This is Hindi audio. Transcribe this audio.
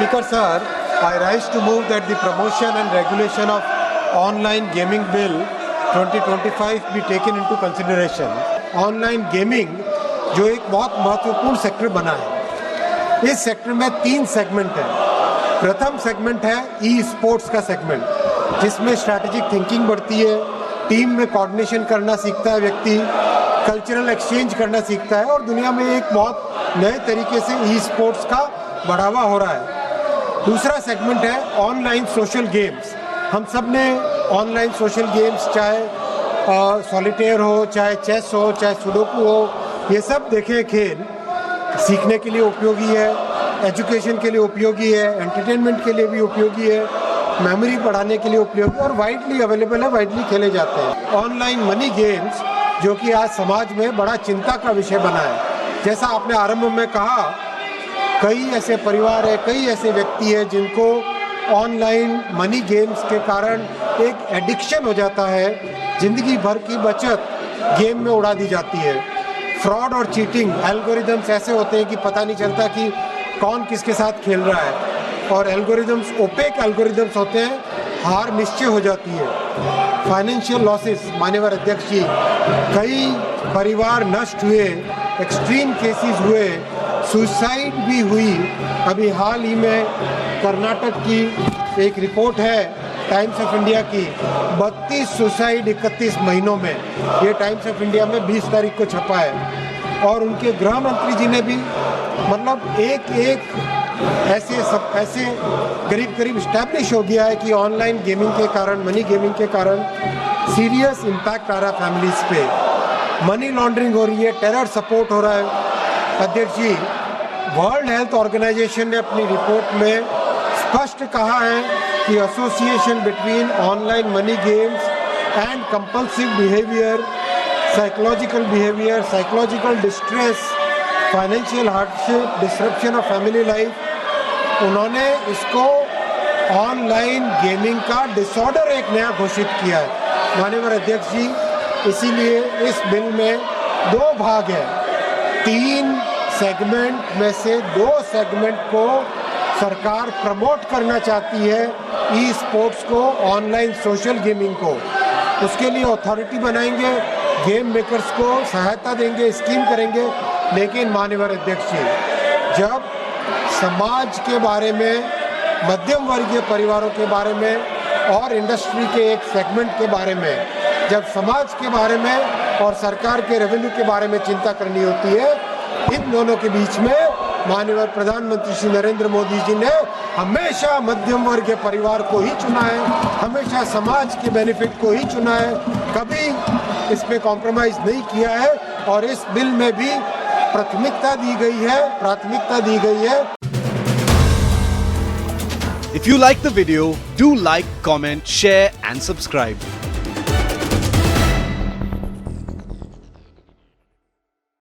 Speaker sir, I rise to move that the promotion and regulation of online gaming bill 2025 be taken into consideration. Online gaming जो एक बहुत महत्वपूर्ण सेक्टर बना है, इस सेक्टर में 3 सेगमेंट है। प्रथम सेगमेंट है ई स्पोर्ट्स का सेगमेंट, जिसमें स्ट्रैटेजिक थिंकिंग बढ़ती है, टीम में कोऑर्डिनेशन करना सीखता है व्यक्ति, कल्चरल एक्सचेंज करना सीखता है और दुनिया में एक बहुत नए तरीके से ई स्पोर्ट्स का बढ़ावा हो रहा है। दूसरा सेगमेंट है ऑनलाइन सोशल गेम्स। हम सब ने ऑनलाइन सोशल गेम्स, चाहे सॉलिटेयर हो, चाहे चेस हो, चाहे सुडोकू हो, ये सब देखे खेल सीखने के लिए उपयोगी है, एजुकेशन के लिए उपयोगी है, एंटरटेनमेंट के लिए भी उपयोगी है, मेमोरी बढ़ाने के लिए उपयोगी और वाइडली अवेलेबल है, वाइडली खेले जाते हैं। ऑनलाइन मनी गेम्स जो कि आज समाज में बड़ा चिंता का विषय बना है। जैसा आपने आरंभ में कहा, कई ऐसे परिवार है, कई ऐसे व्यक्ति है जिनको ऑनलाइन मनी गेम्स के कारण एक एडिक्शन हो जाता है, जिंदगी भर की बचत गेम में उड़ा दी जाती है। फ्रॉड और चीटिंग एल्गोरिदम्स ऐसे होते हैं कि पता नहीं चलता कि कौन किसके साथ खेल रहा है और एल्गोरिदम्स ओपेक एल्गोरिदम्स होते हैं, हार निश्चय हो जाती है। फाइनेंशियल लॉसेस, माननीय अध्यक्ष जी, कई परिवार नष्ट हुए, एक्सट्रीम केसेस हुए, सुसाइड भी हुई। अभी हाल ही में कर्नाटक की एक रिपोर्ट है टाइम्स ऑफ इंडिया की, 32 सुसाइड 31 महीनों में, ये टाइम्स ऑफ इंडिया में 20 तारीख को छपा है। और उनके गृह मंत्री जी ने भी मतलब एक ऐसे करीब इस्टेब्लिश हो गया है कि ऑनलाइन गेमिंग के कारण, मनी गेमिंग के कारण सीरियस इम्पैक्ट आ रहा है फैमिलीज पे, मनी लॉन्ड्रिंग हो रही है, टेरर सपोर्ट हो रहा है। अध्यक्ष जी, वर्ल्ड हेल्थ ऑर्गेनाइजेशन ने अपनी रिपोर्ट में स्पष्ट कहा है कि association between online money games and compulsive behaviour, psychological distress, financial hardship, disruption of family life, उन्होंने इसको ऑनलाइन गेमिंग का डिसऑर्डर एक नया घोषित किया है। माननीय अध्यक्ष जी, इसीलिए इस बिल में 2 भाग हैं। 3 सेगमेंट में से 2 सेगमेंट को सरकार प्रमोट करना चाहती है, ई स्पोर्ट्स को, ऑनलाइन सोशल गेमिंग को। उसके लिए अथॉरिटी बनाएंगे, गेम मेकर्स को सहायता देंगे, स्कीम करेंगे। लेकिन माननीय अध्यक्ष जी, जब समाज के बारे में, मध्यम वर्गीय परिवारों के बारे में और इंडस्ट्री के एक सेगमेंट के बारे में, जब समाज के बारे में और सरकार के रेवेन्यू के बारे में चिंता करनी होती है, इन दोनों के बीच में माननीय प्रधानमंत्री श्री नरेंद्र मोदी जी ने हमेशा मध्यम वर्ग के परिवार को ही चुना है, हमेशा समाज के बेनिफिट को ही चुना है, कभी इसमें कॉम्प्रोमाइज नहीं किया है और इस बिल में भी प्राथमिकता दी गई है। If you like the video, do like, comment, share and subscribe.